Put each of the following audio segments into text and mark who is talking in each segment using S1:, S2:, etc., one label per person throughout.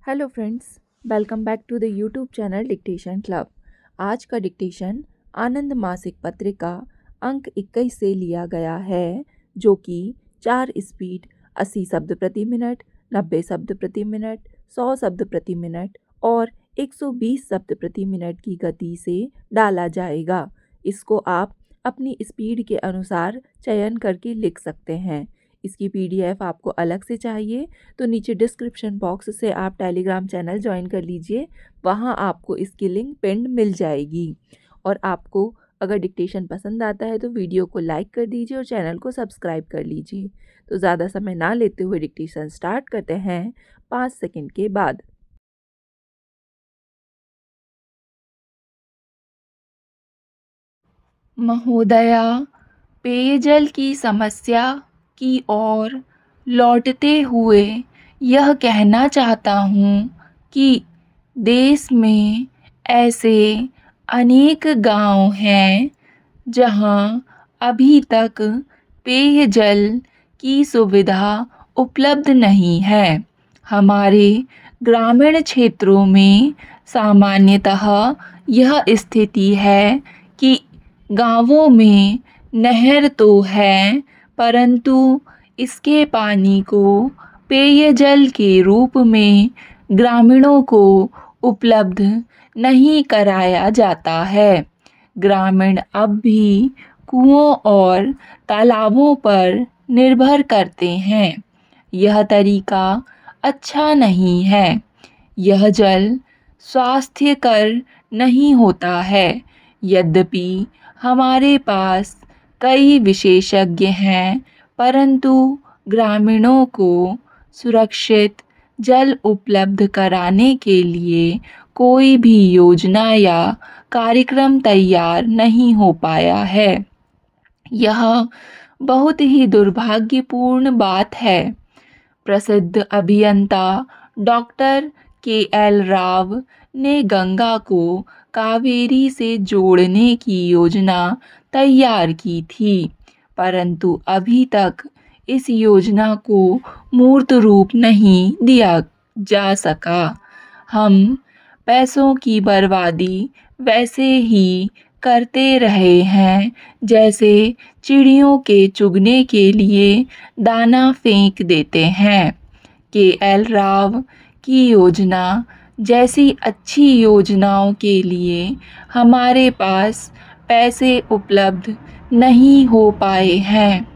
S1: Hello friends, welcome back to the YouTube channel dictation club. आज का dictation आनंद मासिक पत्रिका अंक 21 से लिया गया है, जो कि 4 स्पीड 80 शब्द प्रति मिनट, 90 शब्द प्रति मिनट, 100 शब्द प्रति मिनट और 120 शब्द प्रति मिनट की गति से डाला जाएगा। इसको आप अपनी स्पीड के अनुसार चयन करके लिख सकते हैं। इसकी पीडीएफ आपको अलग से चाहिए तो नीचे डिस्क्रिप्शन बॉक्स से आप टेलीग्राम चैनल ज्वाइन कर लीजिए। वहाँ आपको इसकी लिंक पिंड मिल जाएगी। और आपको अगर डिक्टेशन पसंद आता है तो वीडियो को लाइक कर दीजिए और चैनल को सब्सक्राइब कर लीजिए। तो ज़्यादा समय ना लेते हुए डिक्टेशन स्टार्ट करते हैं 5 सेकंड के बाद।
S2: महोदया, पेयजल की समस्या की ओर लौटते हुए यह कहना चाहता हूँ कि देश में ऐसे अनेक गांव हैं जहां अभी तक पेयजल की सुविधा उपलब्ध नहीं है। हमारे ग्रामीण क्षेत्रों में सामान्यतः यह स्थिति है कि गांवों में नहर तो है, परंतु इसके पानी को पेयजल के रूप में ग्रामीणों को उपलब्ध नहीं कराया जाता है। ग्रामीण अब भी कुओं और तालाबों पर निर्भर करते हैं। यह तरीका अच्छा नहीं है। यह जल स्वास्थ्यकर नहीं होता है। यद्यपि हमारे पास कई विशेषज्ञ हैं, परंतु ग्रामीणों को सुरक्षित जल उपलब्ध कराने के लिए कोई भी योजना या कार्यक्रम तैयार नहीं हो पाया है। यह बहुत ही दुर्भाग्यपूर्ण बात है। प्रसिद्ध अभियंता डॉक्टर के.एल. राव ने गंगा को कावेरी से जोड़ने की योजना तैयार की थी, परंतु अभी तक इस योजना को मूर्त रूप नहीं दिया जा सका। हम पैसों की बर्बादी वैसे ही करते रहे हैं जैसे चिड़ियों के चुगने के लिए दाना फेंक देते हैं। के.एल. राव की योजना जैसी अच्छी योजनाओं के लिए हमारे पास पैसे उपलब्ध नहीं हो पाए हैं।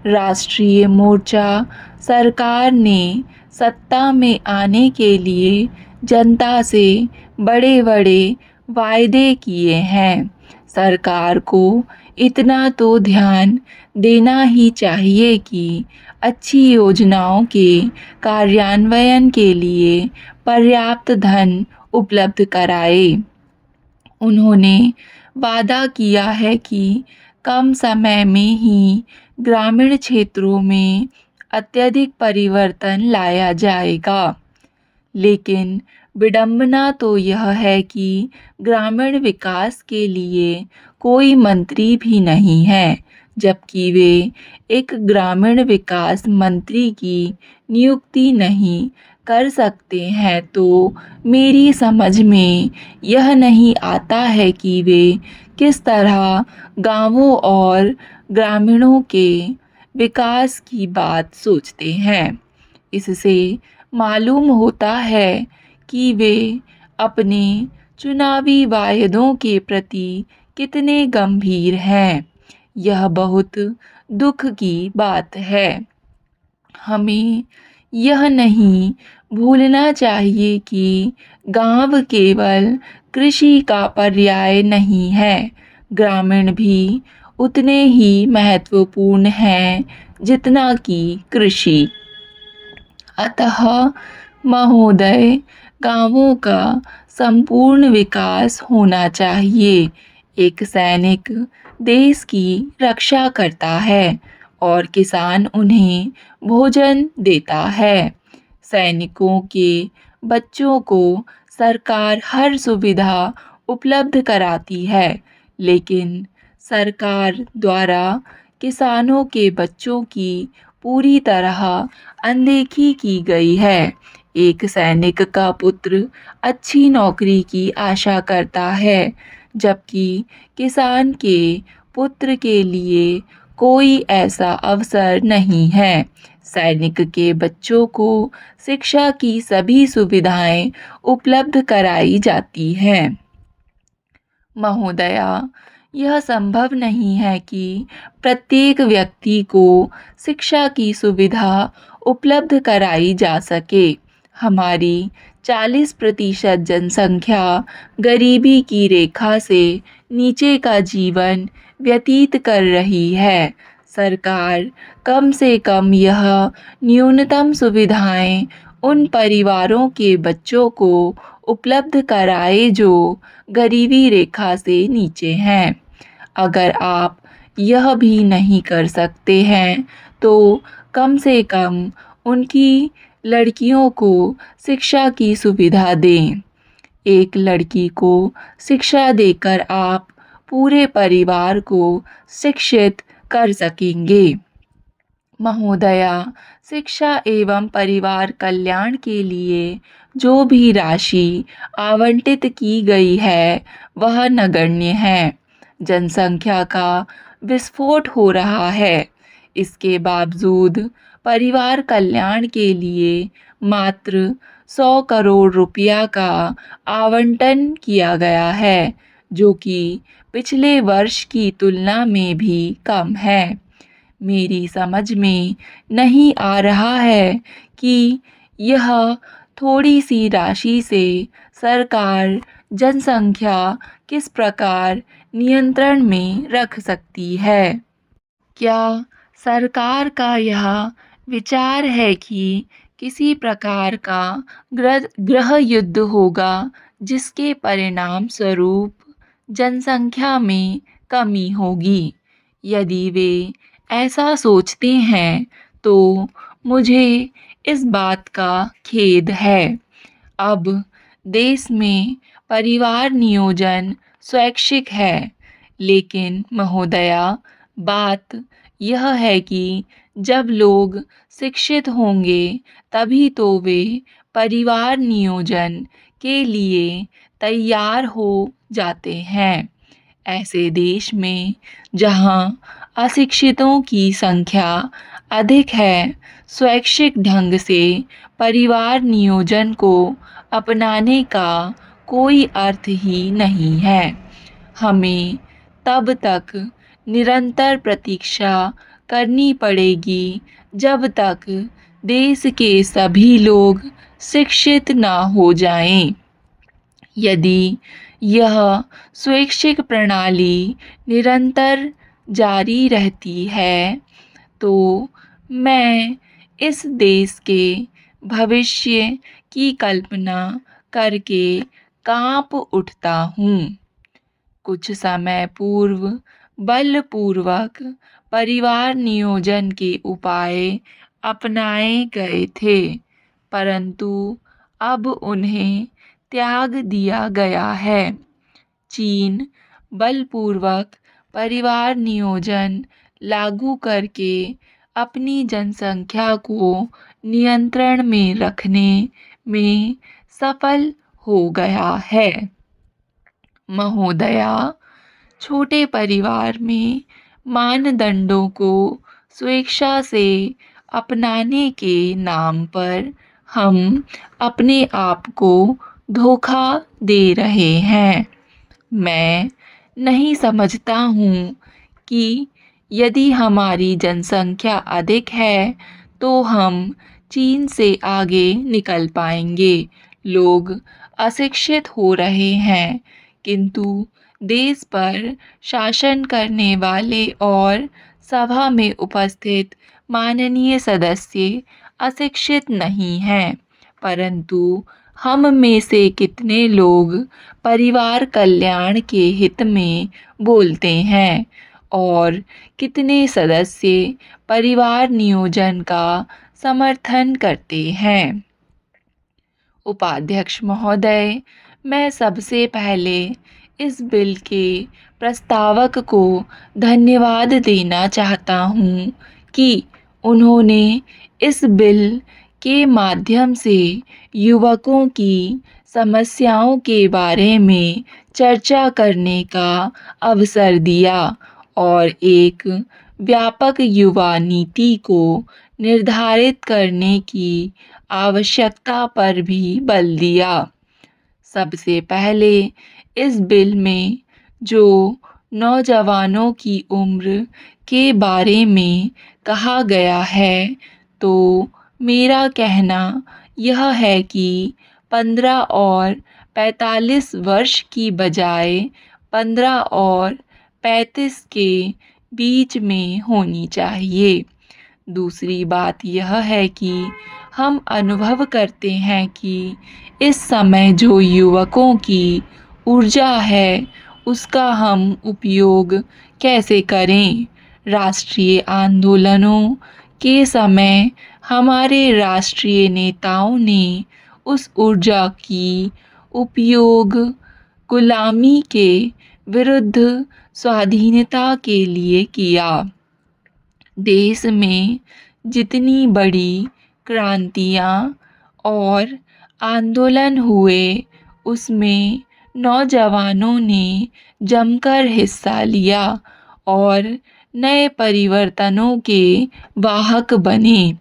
S2: राष्ट्रीय मोर्चा सरकार ने सत्ता में आने के लिए जनता से बड़े बड़े वायदे किए हैं। सरकार को इतना तो ध्यान देना ही चाहिए कि अच्छी योजनाओं के कार्यान्वयन के लिए पर्याप्त धन उपलब्ध कराए। उन्होंने वादा किया है कि कम समय में ही ग्रामीण क्षेत्रों में अत्यधिक परिवर्तन लाया जाएगा, लेकिन विडंबना तो यह है कि ग्रामीण विकास के लिए कोई मंत्री भी नहीं है, जबकि वे एक ग्रामीण विकास मंत्री की नियुक्ति नहीं कर सकते हैं। तो मेरी समझ में यह नहीं आता है कि वे किस तरह गांवों और ग्रामीणों के विकास की बात सोचते हैं। इससे मालूम होता है कि वे अपने चुनावी वायदों के प्रति कितने गंभीर हैं। यह बहुत दुख की बात है। हमें यह नहीं भूलना चाहिए कि गांव केवल कृषि का पर्याय नहीं है, ग्रामीण भी उतने ही महत्वपूर्ण हैं जितना कि कृषि। अतः महोदय, गांवों का संपूर्ण विकास होना चाहिए। एक सैनिक देश की रक्षा करता है और किसान उन्हें भोजन देता है। सैनिकों के बच्चों को सरकार हर सुविधा उपलब्ध कराती है, लेकिन सरकार द्वारा किसानों के बच्चों की पूरी तरह अनदेखी की गई है। एक सैनिक का पुत्र अच्छी नौकरी की आशा करता है, जबकि किसान के पुत्र के लिए कोई ऐसा अवसर नहीं है। सैनिक के बच्चों को शिक्षा की सभी सुविधाएं उपलब्ध कराई जाती हैं। महोदया, यह संभव नहीं है कि प्रत्येक व्यक्ति को शिक्षा की सुविधा उपलब्ध कराई जा सके। हमारी 40% जनसंख्या गरीबी की रेखा से नीचे का जीवन व्यतीत कर रही है। सरकार कम से कम यह न्यूनतम सुविधाएं उन परिवारों के बच्चों को उपलब्ध कराए जो गरीबी रेखा से नीचे हैं। अगर आप यह भी नहीं कर सकते हैं तो कम से कम उनकी लड़कियों को शिक्षा की सुविधा दें। एक लड़की को शिक्षा देकर आप पूरे परिवार को शिक्षित कर सकेंगे। महोदया, शिक्षा एवं परिवार कल्याण के लिए जो भी राशि आवंटित की गई है वह नगण्य है। जनसंख्या का विस्फोट हो रहा है। इसके बावजूद परिवार कल्याण के लिए मात्र 100 करोड़ रुपया का आवंटन किया गया है, जो कि पिछले वर्ष की तुलना में भी कम है। मेरी समझ में नहीं आ रहा है कि यह थोड़ी सी राशि से सरकार जनसंख्या किस प्रकार नियंत्रण में रख सकती है। क्या सरकार का यह विचार है कि किसी प्रकार का गृह युद्ध होगा जिसके परिणाम स्वरूप जनसंख्या में कमी होगी? यदि वे ऐसा सोचते हैं तो मुझे इस बात का खेद है। अब देश में परिवार नियोजन स्वैच्छिक है, लेकिन महोदया, बात यह है कि जब लोग शिक्षित होंगे तभी तो वे परिवार नियोजन के लिए तैयार हो जाते हैं। ऐसे देश में जहां अशिक्षितों की संख्या अधिक है, स्वैच्छिक ढंग से परिवार नियोजन को अपनाने का कोई अर्थ ही नहीं है। हमें तब तक निरंतर प्रतीक्षा करनी पड़ेगी जब तक देश के सभी लोग शिक्षित ना हो जाएं। यदि यह स्वैच्छिक प्रणाली निरंतर जारी रहती है तो मैं इस देश के भविष्य की कल्पना करके कांप उठता हूँ। कुछ समय पूर्व बलपूर्वक परिवार नियोजन के उपाय अपनाए गए थे, परंतु अब उन्हें त्याग दिया गया है। चीन बलपूर्वक परिवार नियोजन लागू करके अपनी जनसंख्या को नियंत्रण में रखने में सफल हो गया है। महोदया, छोटे परिवार में मानदंडों को स्वेच्छा से अपनाने के नाम पर हम अपने आप को धोखा दे रहे हैं। मैं नहीं समझता हूँ कि यदि हमारी जनसंख्या अधिक है तो हम चीन से आगे निकल पाएंगे। लोग अशिक्षित हो रहे हैं, किंतु देश पर शासन करने वाले और सभा में उपस्थित माननीय सदस्य अशिक्षित नहीं हैं, परंतु हम में से कितने लोग परिवार कल्याण के हित में बोलते हैं और कितने सदस्य परिवार नियोजन का समर्थन करते हैं? उपाध्यक्ष महोदय, मैं सबसे पहले इस बिल के प्रस्तावक को धन्यवाद देना चाहता हूँ कि उन्होंने इस बिल के माध्यम से युवकों की समस्याओं के बारे में चर्चा करने का अवसर दिया और एक व्यापक युवा नीति को निर्धारित करने की आवश्यकता पर भी बल दिया। सबसे पहले इस बिल में जो नौजवानों की उम्र के बारे में कहा गया है, तो मेरा कहना यह है कि 15 और 45 वर्ष की बजाय 15 और 35 के बीच में होनी चाहिए। दूसरी बात यह है कि हम अनुभव करते हैं कि इस समय जो युवकों की ऊर्जा है, उसका हम उपयोग कैसे करें। राष्ट्रीय आंदोलनों के समय हमारे राष्ट्रीय नेताओं ने उस ऊर्जा की उपयोग गुलामी के विरुद्ध स्वाधीनता के लिए किया। देश में जितनी बड़ी क्रांतियाँ और आंदोलन हुए, उसमें नौजवानों ने जमकर हिस्सा लिया और नए परिवर्तनों के वाहक बने।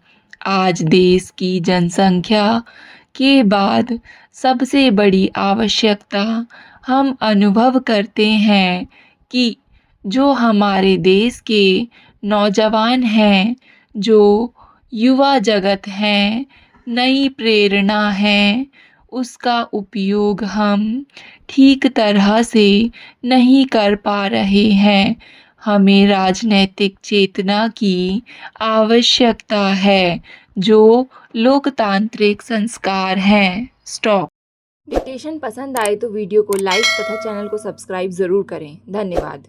S2: आज देश की जनसंख्या के बाद सबसे बड़ी आवश्यकता हम अनुभव करते हैं कि जो हमारे देश के नौजवान हैं, जो युवा जगत हैं, नई प्रेरणा है, उसका उपयोग हम ठीक तरह से नहीं कर पा रहे हैं। हमें राजनैतिक चेतना की आवश्यकता है, जो लोकतांत्रिक संस्कार हैं। स्टॉप।
S1: डिक्टेशन पसंद आए तो वीडियो को लाइक तथा चैनल को सब्सक्राइब ज़रूर करें। धन्यवाद।